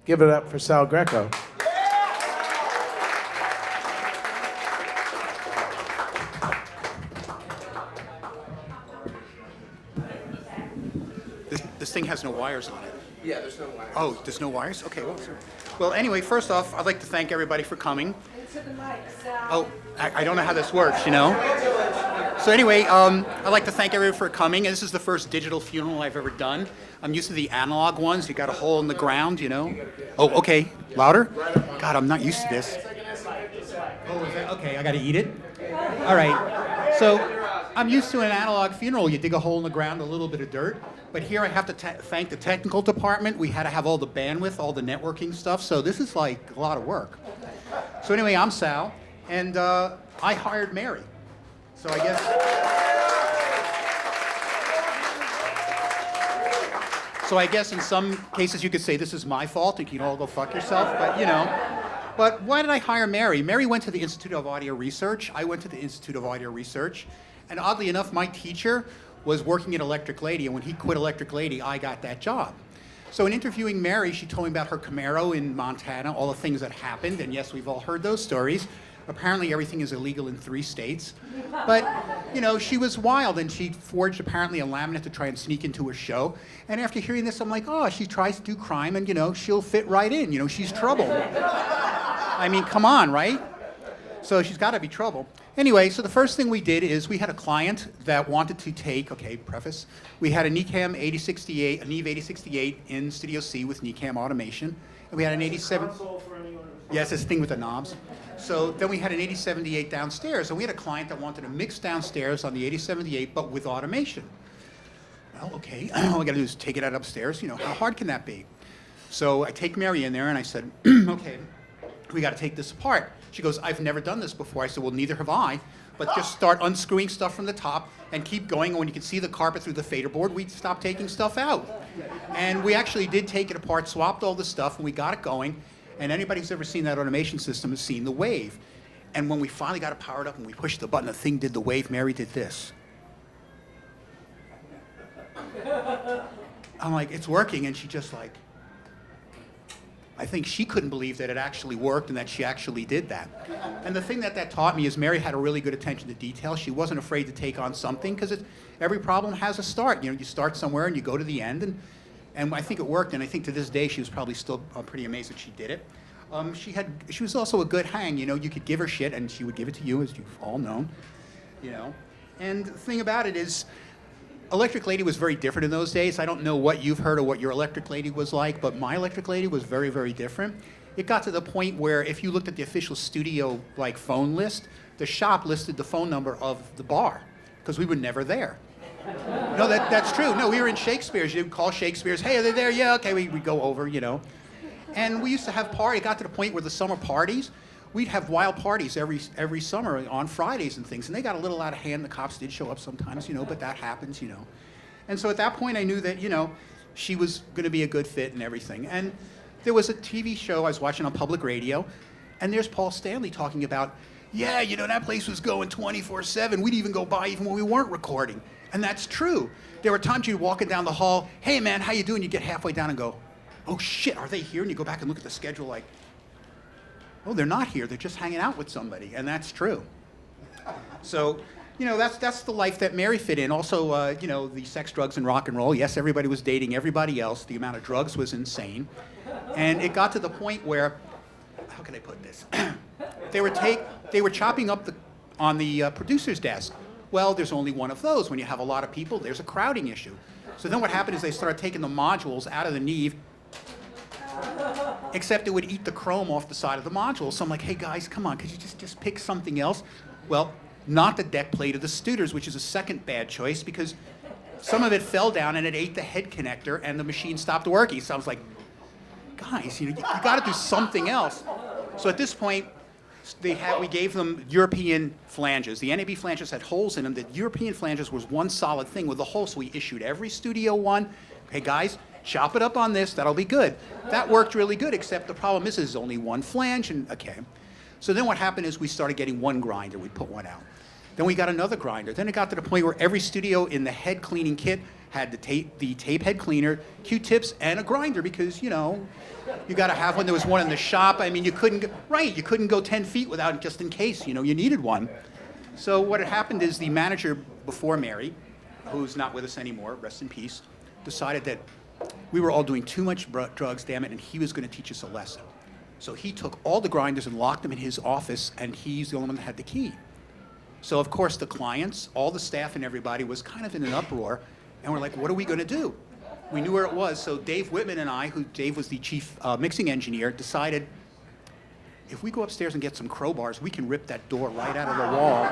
Give it up for Sal Greco. This thing has no wires on it. Yeah, there's no wires. Oh, there's no wires? Okay, well, anyway, first off, I'd like to thank everybody for coming. Oh, I don't know how this works, you know? So anyway, I'd like to thank everyone for coming. This is the first digital funeral I've ever done. I'm used to the analog ones. You got a hole in the ground, you know? Oh, okay. Louder? God, I'm not used to this. Oh, is that? Okay, I got to eat it? All right. So I'm used to an analog funeral. You dig a hole in the ground, a little bit of dirt. But here I have to thank the technical department. We had to have all the bandwidth, all the networking stuff. So this is like a lot of work. So anyway, I'm Sal, and I hired Mary. So I guess... So I guess in some cases you could say this is my fault. You can all go fuck yourself, but you know. But why did I hire Mary? Mary went to the Institute of Audio Research. I went to the Institute of Audio Research. And oddly enough, my teacher was working at Electric Lady, and when he quit Electric Lady, I got that job. So in interviewing Mary, she told me about her Camaro in Montana, all the things that happened, and yes, we've all heard those stories. Apparently everything is illegal in 3 states. But, you know, she was wild, and she forged apparently a laminate to try and sneak into a show. And after hearing this, I'm like, oh, she tries to do crime, and, you know, she'll fit right in. You know, she's trouble. I mean, come on, right? So she's got to be trouble. Anyway, so the first thing we did is we had a client that wanted to take, okay, preface, we had a NECAM 8068, a Neve 8068 in Studio C with NECAM automation, and we had an 87... Yes, this thing with the knobs. So then we had an 8078 downstairs, and we had a client that wanted to mix downstairs on the 8078, but with automation. Well, okay, all we got to do is take it out upstairs. You know, how hard can that be? So I take Mary in there, and I said, okay, we got to take this apart. She goes, I've never done this before. I said, well, neither have I, but just start unscrewing stuff from the top and keep going. And when you can see the carpet through the fader board, we'd stop taking stuff out. And we actually did take it apart, swapped all the stuff, and we got it going. And anybody who's ever seen that automation system has seen the wave. And when we finally got it powered up and we pushed the button, the thing did the wave. Mary did this. I'm like, it's working. And she just like, I think she couldn't believe that it actually worked and that she actually did that. And the thing that taught me is Mary had a really good attention to detail. She wasn't afraid to take on something because every problem has a start. You know, you start somewhere and you go to the end. And I think it worked, and I think to this day she was probably still pretty amazed that she did it. She was also a good hang, you know. You could give her shit, and she would give it to you, as you've all known, you know. And the thing about it is, Electric Lady was very different in those days. I don't know what you've heard or what your Electric Lady was like, but my Electric Lady was very, very different. It got to the point where if you looked at the official studio like phone list, the shop listed the phone number of the bar, because we were never there. No, that's true. No, we were in Shakespeare's. You'd call Shakespeare's, hey, are they there? Yeah, okay, we'd go over, you know. And we used to have parties. It got to the point where the summer parties, we'd have wild parties every summer on Fridays and things. And they got a little out of hand. The cops did show up sometimes, you know, but that happens, you know. And so at that point I knew that, you know, she was going to be a good fit and everything. And there was a TV show I was watching on public radio, and there's Paul Stanley talking about, yeah, you know, that place was going 24/7. We'd even go by even when we weren't recording. And that's true. There were times you'd walking down the hall, hey man, how you doing? You get halfway down and go, oh shit, are they here? And you go back and look at the schedule like, oh, they're not here. They're just hanging out with somebody. And that's true. So, you know, that's the life that Mary fit in. Also, you know, the sex, drugs, and rock and roll. Yes, everybody was dating everybody else. The amount of drugs was insane. And it got to the point where, how can I put this? They were chopping up on the producer's desk. Well, there's only one of those. When you have a lot of people, there's a crowding issue. So then what happened is they started taking the modules out of the Neve, except it would eat the chrome off the side of the module. So I'm like, hey guys, come on, could you just pick something else? Well, not the deck plate of the Studers, which is a second bad choice because some of it fell down and it ate the head connector and the machine stopped working. So I was like, guys, you got to do something else. So at this point, we gave them European flanges. The NAB flanges had holes in them. The European flanges was one solid thing with a hole, so we issued every studio one. Hey guys, chop it up on this, that'll be good. That worked really good, except the problem is there's only one flange, and okay. So then what happened is we started getting one grinder, we'd put one out. Then we got another grinder. Then it got to the point where every studio in the head cleaning kit had the tape head cleaner, Q-tips, and a grinder because, you know, you got to have one. There was one in the shop. I mean, you couldn't go 10 feet without, just in case, you know, you needed one. So what had happened is the manager before Mary, who's not with us anymore, rest in peace, decided that we were all doing too much drugs, damn it, and he was going to teach us a lesson. So he took all the grinders and locked them in his office, and he's the only one that had the key. So of course the clients, all the staff and everybody was kind of in an uproar, and we're like, what are we going to do? We knew where it was, so Dave Whitman and I, Dave was the chief mixing engineer, decided if we go upstairs and get some crowbars, we can rip that door right out of the wall,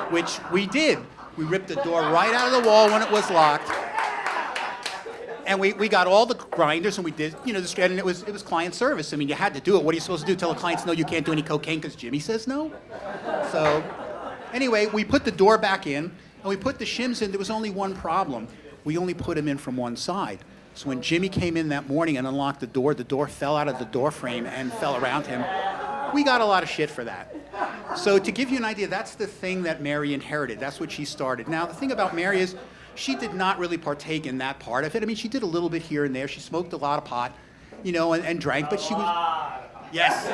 which we did. We ripped the door right out of the wall when it was locked. And we got all the grinders, and we did, you know, and it was client service. I mean, you had to do it. What are you supposed to do? Tell the clients, no, you can't do any cocaine because Jimmy says no? So anyway, we put the door back in, and we put the shims in. There was only one problem. We only put them in from one side. So when Jimmy came in that morning and unlocked the door fell out of the door frame and fell around him. We got a lot of shit for that. So to give you an idea, that's the thing that Mary inherited. That's what she started. Now, the thing about Mary is she did not really partake in that part of it. I mean, she did a little bit here and there. She smoked a lot of pot, you know, and drank, but she was... Yes.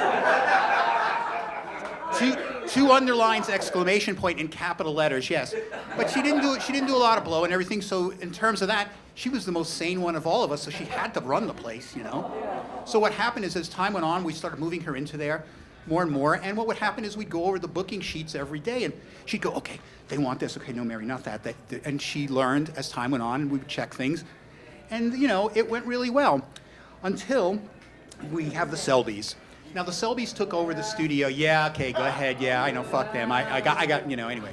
Two underlines, exclamation point in capital letters, yes. But she didn't do a lot of blow and everything, so in terms of that, she was the most sane one of all of us, so she had to run the place, you know. So what happened is, as time went on, we started moving her into there more and more, and what would happen is we'd go over the booking sheets every day, and she'd go, okay, they want this, okay, no, Mary, not that. And she learned as time went on, and we would check things, and, you know, it went really well, until we have the Selbys. Now, the Selbys took over the studio. Yeah, okay, go ahead. Yeah, I know, fuck them. I got, you know, anyway.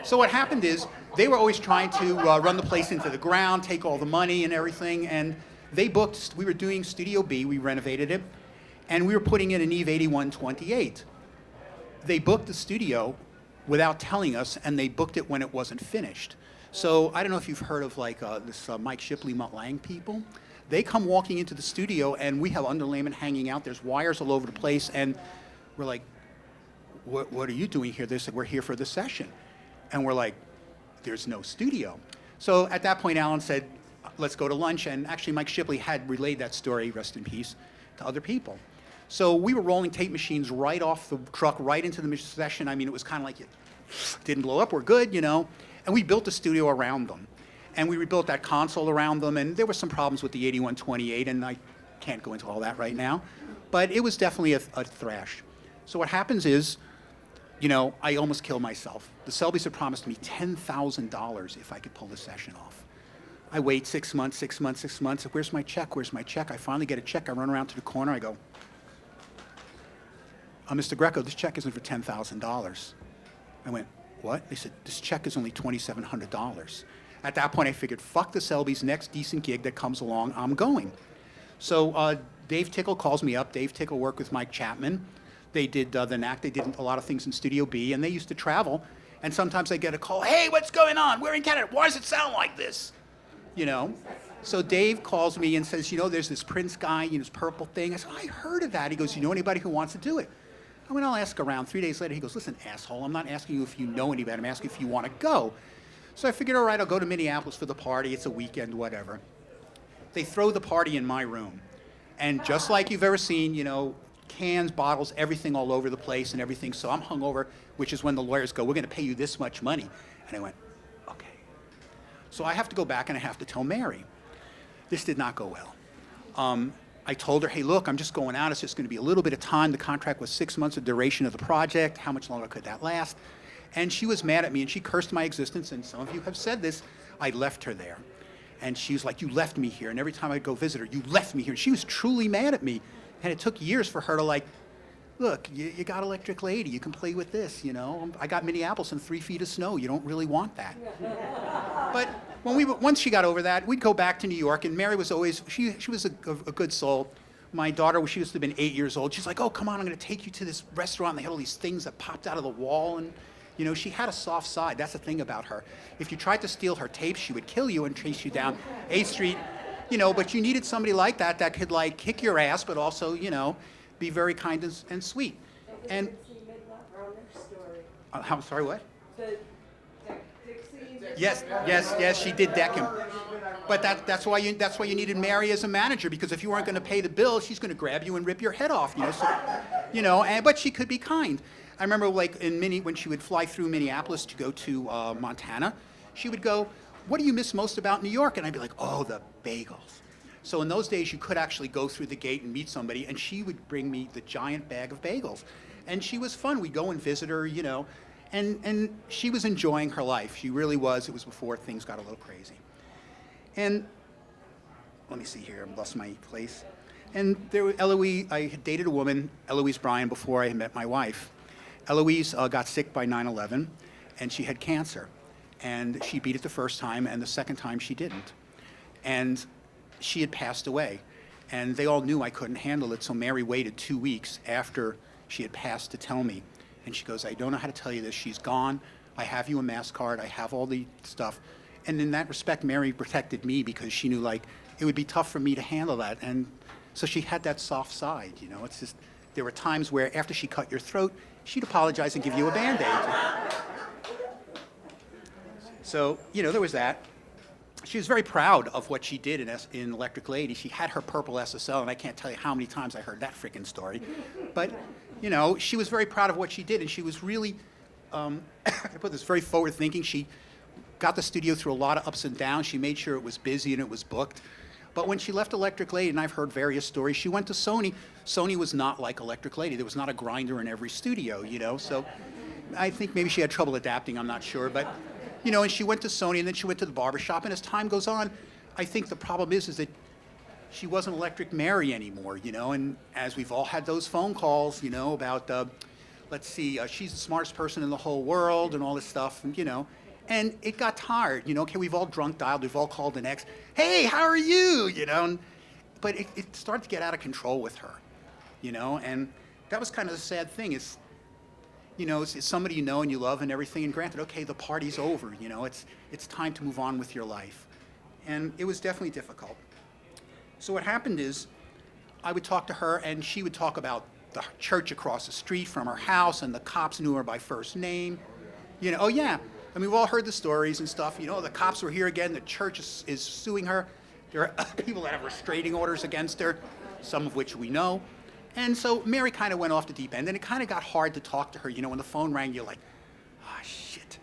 So what happened is they were always trying to run the place into the ground, take all the money and everything, and they booked, we were doing Studio B, we renovated it, and we were putting in an Eve 8128. They booked the studio without telling us, and they booked it when it wasn't finished. So I don't know if you've heard of like this Mike Shipley, Mutt Lang people. They come walking into the studio, and we have underlayment hanging out. There's wires all over the place, and we're like, what are you doing here? They said, we're here for the session. And we're like, there's no studio. So at that point, Alan said, let's go to lunch, and actually Mike Shipley had relayed that story, rest in peace, to other people. So we were rolling tape machines right off the truck, right into the session. I mean, it was kind of like it didn't blow up, we're good, you know. And we built a studio around them. And we rebuilt that console around them, and there were some problems with the 8128, and I can't go into all that right now. But it was definitely a thrash. So what happens is, you know, I almost killed myself. The Selbys had promised me $10,000 if I could pull the session off. I wait 6 months, 6 months, 6 months. Where's my check? Where's my check? I finally get a check. I run around to the corner. I go, Mr. Greco, this check isn't for $10,000. I went, what? They said, this check is only $2,700. At that point, I figured, fuck the Selbys, next decent gig that comes along, I'm going. So Dave Tickle calls me up. Dave Tickle worked with Mike Chapman. They did the Knack. They did a lot of things in Studio B, and they used to travel. And sometimes I get a call, hey, what's going on? We're in Canada. Why does it sound like this? You know? So Dave calls me and says, you know, there's this Prince guy, you know, this purple thing. I said, I heard of that. He goes, you know anybody who wants to do it? I went, I'll ask around. 3 days later, he goes, listen, asshole, I'm not asking you if you know anybody. I'm asking if you want to go. So I figured, all right, I'll go to Minneapolis for the party. It's a weekend, whatever. They throw the party in my room. And just like you've ever seen, you know, cans, bottles, everything all over the place and everything. So I'm hungover, which is when the lawyers go, we're going to pay you this much money. And I went, okay. So I have to go back and I have to tell Mary. This did not go well. I told her, hey, look, I'm just going out. It's just going to be a little bit of time. The contract was 6 months of duration of the project. How much longer could that last? And she was mad at me, and she cursed my existence, and some of you have said this. I left her there. And she was like, you left me here. And every time I'd go visit her, you left me here. And she was truly mad at me. And it took years for her to like, look, you got Electric Lady. You can play with this, you know. I got Minneapolis and 3 feet of snow. You don't really want that. But once she got over that, we'd go back to New York, and Mary was always, she was a good soul. My daughter, she must have been 8 years old. She's like, oh, come on, I'm going to take you to this restaurant. They had all these things that popped out of the wall, and you know, she had a soft side. That's the thing about her. If you tried to steal her tapes, she would kill you and chase you down 8th Street. You know, but you needed somebody like that that could, like, kick your ass, but also, you know, be very kind and sweet. And I'm sorry, what? Yes, she did deck him. But that's why you needed Mary as a manager, because if you weren't going to pay the bill, she's going to grab you and rip your head off. But she could be kind. I remember when she would fly through Minneapolis to go to Montana, she would go, "What do you miss most about New York?" And I'd be like, "Oh, the bagels." So in those days, you could actually go through the gate and meet somebody, and she would bring me the giant bag of bagels. And she was fun. We'd go and visit her, and she was enjoying her life. She really was. It was before things got a little crazy. And let me see here. I lost my place. And Eloise, I had dated a woman, Eloise Bryan, before I had met my wife. Eloise got sick by 9/11, and she had cancer. And she beat it the first time, and the second time she didn't. And she had passed away, and they all knew I couldn't handle it, so Mary waited 2 weeks after she had passed to tell me. And she goes, "I don't know how to tell you this. She's gone. I have you a mass card. I have all the stuff." And in that respect, Mary protected me, because she knew it would be tough for me to handle that. And so she had that soft side, It's just, there were times where after she cut your throat, she'd apologize and give you a Band-Aid. So, there was that. She was very proud of what she did in Electric Lady. She had her purple SSL, and I can't tell you how many times I heard that frickin' story. But, she was very proud of what she did, and she was really, I put this, very forward-thinking. She got the studio through a lot of ups and downs. She made sure it was busy and it was booked. But when she left Electric Lady, and I've heard various stories, she went to Sony. Sony was not like Electric Lady. There was not a grinder in every studio, So I think maybe she had trouble adapting, I'm not sure. But, and she went to Sony, and then she went to the barbershop. And as time goes on, I think the problem is that she wasn't Electric Mary anymore, And as we've all had those phone calls, about, she's the smartest person in the whole world and all this stuff, and, And it got tired, okay, we've all drunk dialed, we've all called an ex, "Hey, how are you?" But it started to get out of control with her, and that was kind of the sad thing is, it's somebody and you love and everything, and granted, okay, the party's over, it's time to move on with your life. And it was definitely difficult. So what happened is, I would talk to her, and she would talk about the church across the street from her house, and the cops knew her by first name. Oh yeah, I mean, we've all heard the stories and stuff. The cops were here again. The church is suing her. There are people that have restraining orders against her, some of which we know. And so Mary kind of went off the deep end, and it kind of got hard to talk to her. When the phone rang, you're like, "Ah, shit,"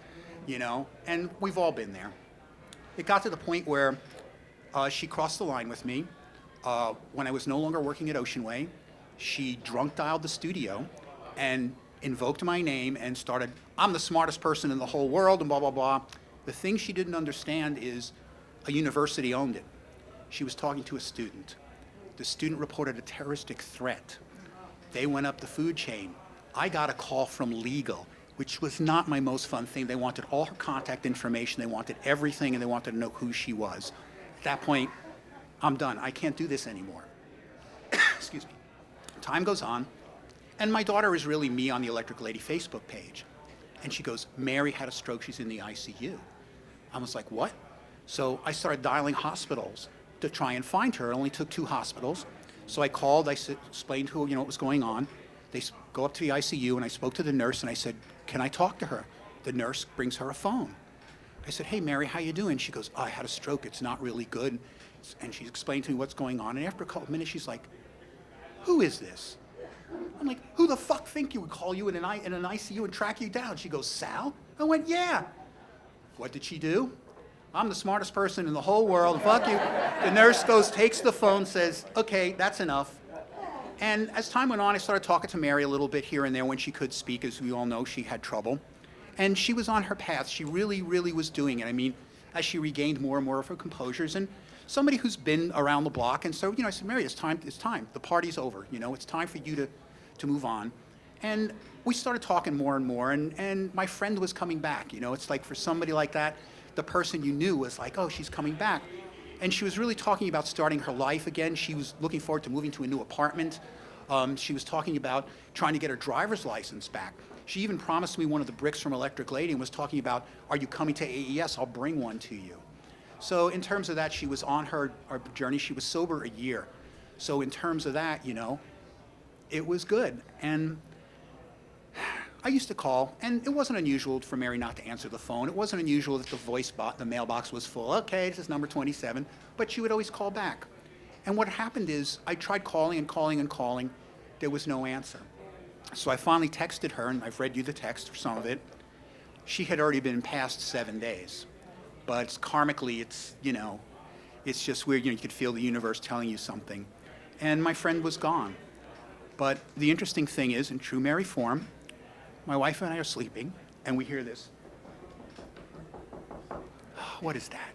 and we've all been there. It got to the point where she crossed the line with me. When I was no longer working at Ocean Way, she drunk dialed the studio and invoked my name and started, "I'm the smartest person in the whole world," and blah, blah, blah. The thing she didn't understand is a university owned it. She was talking to a student. The student reported a terroristic threat. They went up the food chain. I got a call from legal, which was not my most fun thing. They wanted all her contact information. They wanted everything, and they wanted to know who she was. At that point, I'm done. I can't do this anymore. Excuse me. Time goes on. And my daughter is really me on the Electric Lady Facebook page. And she goes, "Mary had a stroke, she's in the ICU." I was like, "What?" So I started dialing hospitals to try and find her. It only took 2 hospitals. So I called, I explained who, what was going on. They go up to the ICU, and I spoke to the nurse, and I said, "Can I talk to her?" The nurse brings her a phone. I said, "Hey, Mary, how you doing?" She goes, "I had a stroke, it's not really good." And she explained to me what's going on. And after a couple of minutes, she's like, "Who is this?" I'm like, "Who the fuck think you would call you in an ICU and track you down?" She goes, "Sal?" I went, "Yeah." What did she do? "I'm the smartest person in the whole world, fuck you." The nurse goes, takes the phone, says, "Okay, that's enough." And as time went on, I started talking to Mary a little bit here and there when she could speak. As we all know, she had trouble. And she was on her path. She really, really was doing it. I mean, as she regained more and more of her composures, and somebody who's been around the block. And so, I said, "Mary, it's time. The party's over. It's time for you to move on." And we started talking more and more, and my friend was coming back. It's like for somebody like that, the person you knew was like, "Oh, she's coming back." And she was really talking about starting her life again. She was looking forward to moving to a new apartment. She was talking about trying to get her driver's license back. She even promised me one of the bricks from Electric Lady and was talking about, "Are you coming to AES? I'll bring one to you." So in terms of that, she was on her journey. She was sober a year. So in terms of that, it was good. And I used to call, and it wasn't unusual for Mary not to answer the phone. It wasn't unusual that the mailbox was full. Okay, this is number 27, but she would always call back. And what happened is I tried calling and calling and calling. There was no answer. So I finally texted her, and I've read you the text, or some of it. She had already been past 7 days. But karmically, it's just weird. You could feel the universe telling you something. And my friend was gone. But the interesting thing is, in true Mary form, my wife and I are sleeping, and we hear this. What is that?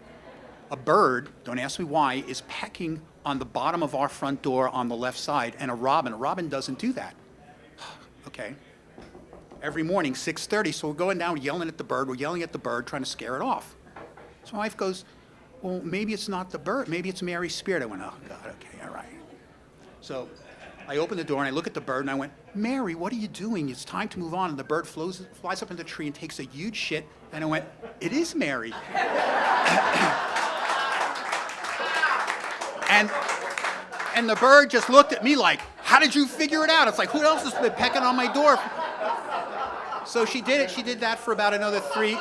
A bird, don't ask me why, is pecking on the bottom of our front door on the left side, and a robin doesn't do that. Okay. Every morning, 6:30, so we're going down, yelling at the bird, trying to scare it off. So my wife goes, well, maybe it's not the bird, maybe it's Mary's spirit. I went, oh, God, okay, all right. So I opened the door, and I look at the bird, and I went, Mary, what are you doing? It's time to move on. And the bird flies up in the tree and takes a huge shit, and I went, it is Mary. And the bird just looked at me like, how did you figure it out? It's like, who else has been pecking on my door? So she did it. She did that for about another 3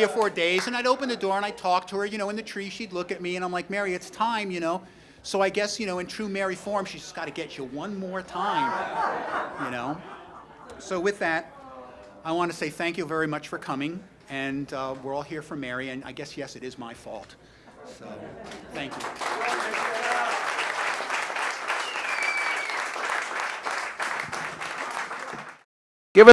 or 4 days. And I'd open the door and I'd talk to her, in the tree. She'd look at me and I'm like, Mary, it's time, So I guess, in true Mary form, she's just got to get you one more time, So with that, I want to say thank you very much for coming. And we're all here for Mary. And I guess, yes, it is my fault. So thank you.